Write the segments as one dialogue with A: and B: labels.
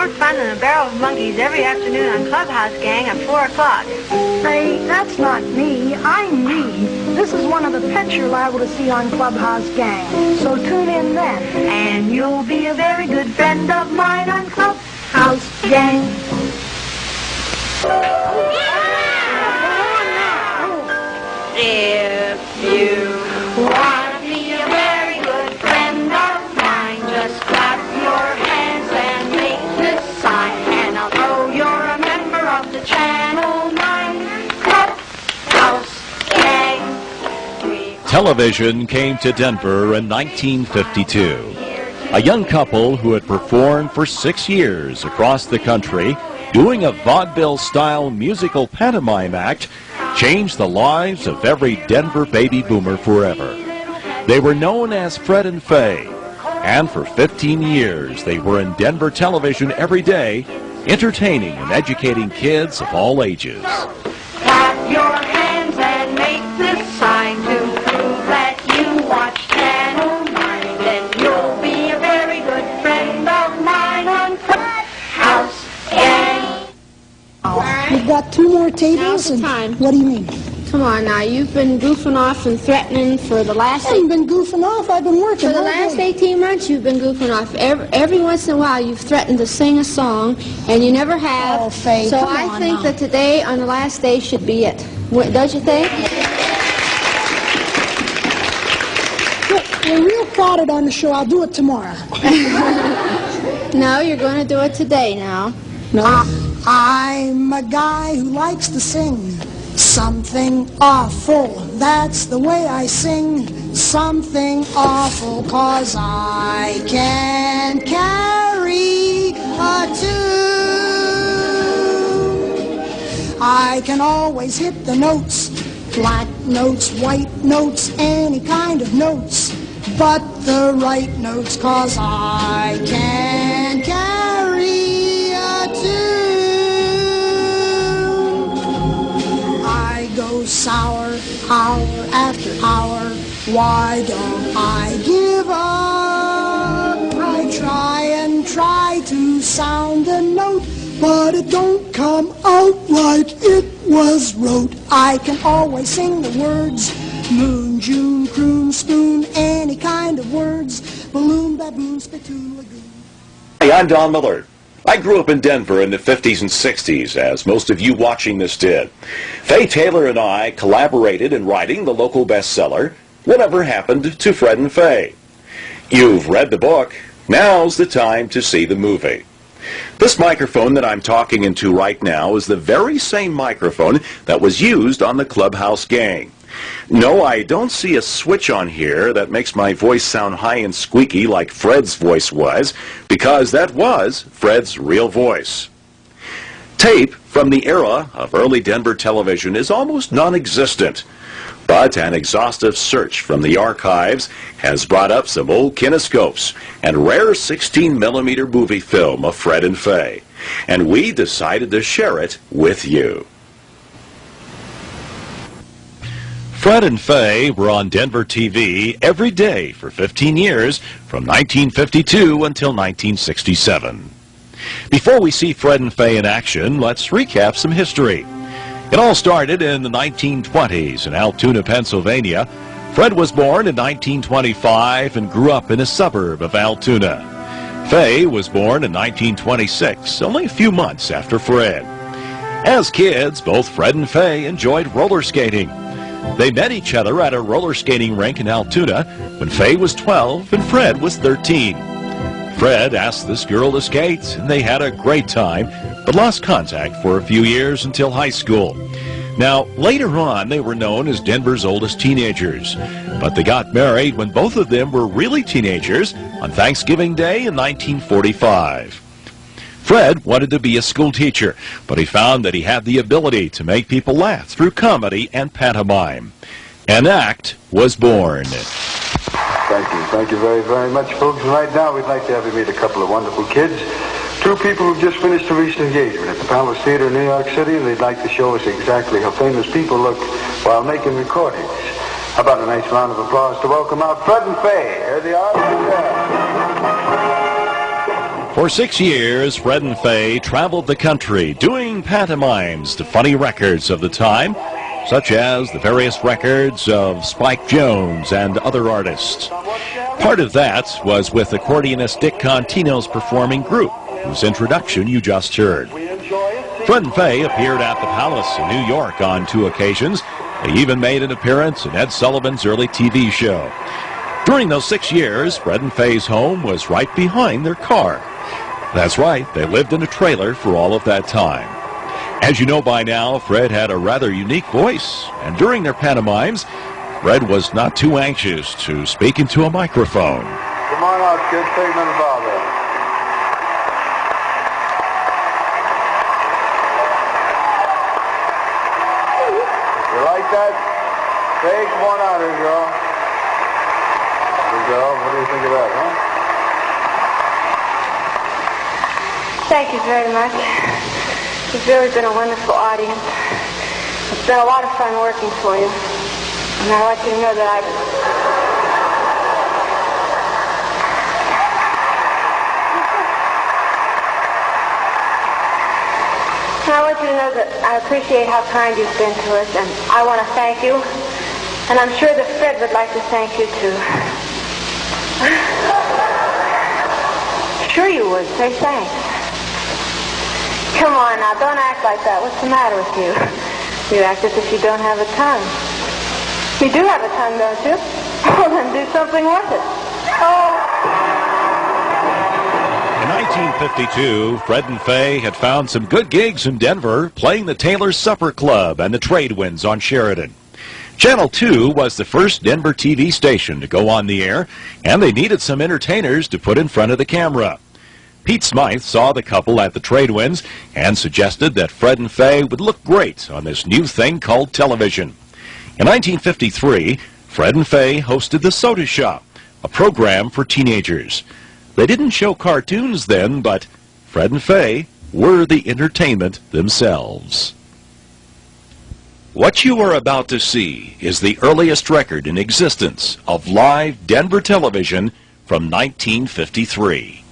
A: more fun than a barrel of monkeys every afternoon on Clubhouse Gang at 4 o'clock.
B: Say, that's not me. I'm me. This is one of the pets you're liable to see on Clubhouse Gang. So tune in then.
A: And you'll be a very good friend of mine on Clubhouse Gang. If you want to be a very good friend of mine, just clap your hands and make this sign, and I'll know you're a member of the Channel 9 Clubhouse Gang.
C: Television came to Denver in 1952. A young couple who had performed for 6 years across the country doing a vaudeville-style musical pantomime act changed the lives of every Denver baby boomer forever. They were known as Fred and Fay, and for 15 years they were in Denver television every day, entertaining and educating kids of all ages.
A: Clap your hands and make this sign to prove that you watch Channel 9, then you'll be a very good friend of mine on Clubhouse Gang.
B: We've got 2 more tables.
D: Now's the time.
B: What do you mean?
D: Come on now, you've been goofing off and threatening for the last...
B: I haven't been goofing off. I've been working.
D: For the last 18 months, you've been goofing off. Every once in a while, you've threatened to sing a song, and you never have.
B: Oh, Faye,
D: so
B: come
D: I
B: on
D: think
B: now.
D: that today, on the last day, should be it. Don't you think?
B: We're real crowded on the show. I'll do it tomorrow.
D: No, you're going to do it today now.
B: No. I'm a guy who likes to sing something awful. That's the way I sing something awful, 'cause I can carry a tune. I can always hit the notes, black notes, white notes, any kind of notes, but the right notes, 'cause I can carry a tune. I go sour hour after hour. Why don't I give up? I try and try to sound a note, but it don't come out like it was wrote. I can always sing the words, moon, June, croon, spoon, any kind of words, balloon, baboon, spittoon, lagoon.
C: Hey, I'm Don Miller. I grew up in Denver in the 50s and 60s, as most of you watching this did. Fay Taylor and I collaborated in writing the local bestseller, Whatever Happened to Fred and Fay. You've read the book. Now's the time to see the movie. This microphone that I'm talking into right now is the very same microphone that was used on the Clubhouse Gang. No, I don't see a switch on here that makes my voice sound high and squeaky like Fred's voice was, because that was Fred's real voice. Tape from the era of early Denver television is almost non-existent, but an exhaustive search from the archives has brought up some old kinescopes and rare 16mm movie film of Fred and Fay, and we decided to share it with you. Fred and Fay were on Denver TV every day for 15 years, from 1952 until 1967. Before we see Fred and Fay in action, let's recap some history. It all started in the 1920s in Altoona, Pennsylvania. Fred was born in 1925 and grew up in a suburb of Altoona. Fay was born in 1926, only a few months after Fred. As kids, both Fred and Fay enjoyed roller skating. They met each other at a roller skating rink in Altoona when Fay was 12 and Fred was 13. Fred asked this girl to skate, and they had a great time, but lost contact for a few years until high school. Now, later on, they were known as Denver's oldest teenagers, but they got married when both of them were really teenagers on Thanksgiving Day in 1945. Fred wanted to be a school teacher, but he found that he had the ability to make people laugh through comedy and pantomime. An act was born.
E: Thank you. Thank you very, very much, folks. And right now, we'd like to have you meet a couple of wonderful kids. 2 people who've just finished a recent engagement at the Palace Theater in New York City, and they'd like to show us exactly how famous people look while making recordings. How about a nice round of applause to welcome out Fred and Fay. Here they are.
C: For 6 years, Fred and Fay traveled the country doing pantomimes to funny records of the time, such as the various records of Spike Jones and other artists. Part of that was with accordionist Dick Contino's performing group, whose introduction you just heard. Fred and Fay appeared at the Palace in New York on 2 occasions. They even made an appearance in Ed Sullivan's early TV show. During those 6 years, Fred and Fay's home was right behind their car. That's right, they lived in a trailer for all of that time. As you know by now, Fred had a rather unique voice, and during their pantomimes, Fred was not too anxious to speak into a microphone.
E: Come on out, kids. Take another bow there. You like that? Hey, come on out here, girl. Girl, what do you think of that, huh?
F: Thank you very much. You've really been a wonderful audience. It's been a lot of fun working for you. And I want you to know that I appreciate how kind you've been to us, and I want to thank you. And I'm sure that Fred would like to thank you, too. Sure you would. Say thanks. Come on now, don't act like that. What's the matter with you? You act as if you don't have a tongue. You do have a tongue, don't you? Well, then do something with it. Oh.
C: In 1952, Fred and Fay had found some good gigs in Denver, playing the Taylor's Supper Club and the Trade Winds on Sheridan. Channel 2 was the first Denver TV station to go on the air, and they needed some entertainers to put in front of the camera. Pete Smythe saw the couple at the Trade Winds and suggested that Fred and Fay would look great on this new thing called television. In 1953, Fred and Fay hosted The Soda Shop, a program for teenagers. They didn't show cartoons then, but Fred and Fay were the entertainment themselves. What you are about to see is the earliest record in existence of live Denver television from 1953.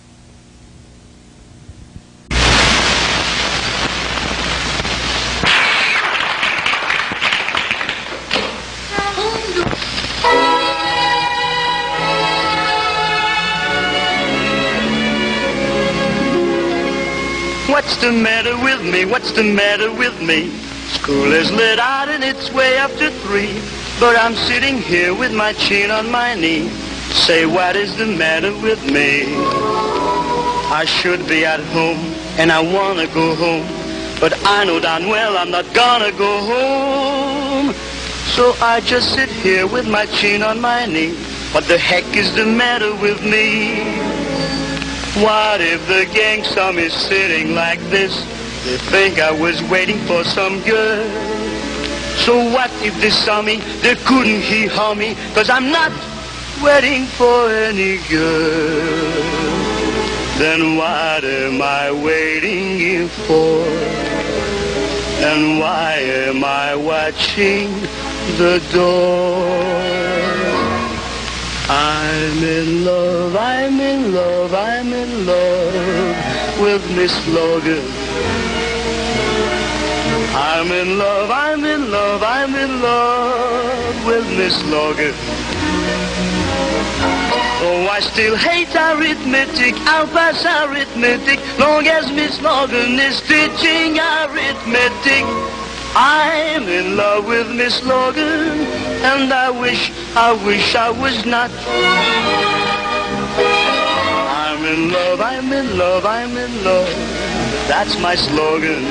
G: What's the matter with me? What's the matter with me? School is let out and it's way after 3, but I'm sitting here with my chin on my knee. Say, what is the matter with me? I should be at home and I want to go home, but I know darn well I'm not gonna go home. So I just sit here with my chin on my knee. What the heck is the matter with me? What if the gang saw me sitting like this? They think I was waiting for some girl. So what if they saw me? They couldn't hear me, 'cause I'm not waiting for any girl. Then what am I waiting for? And why am I watching the door? I'm in love, I'm in love, I'm in love with Miss Logan. I'm in love, I'm in love, I'm in love with Miss Logan. Oh, I still hate arithmetic, I'll pass arithmetic, long as Miss Logan is teaching arithmetic. I'm in love with Miss Logan, and I wish I was not. I'm in love, I'm in love, I'm in love, that's my slogan.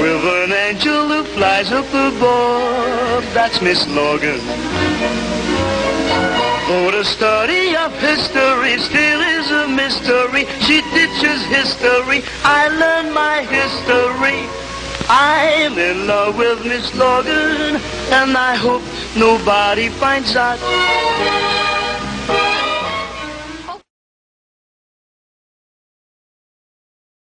G: With an angel who flies up above, that's Miss Logan. Oh, the study of history still is a mystery. She teaches history, I learn my history. I'm in love with Miss Logan, and I hope nobody finds out.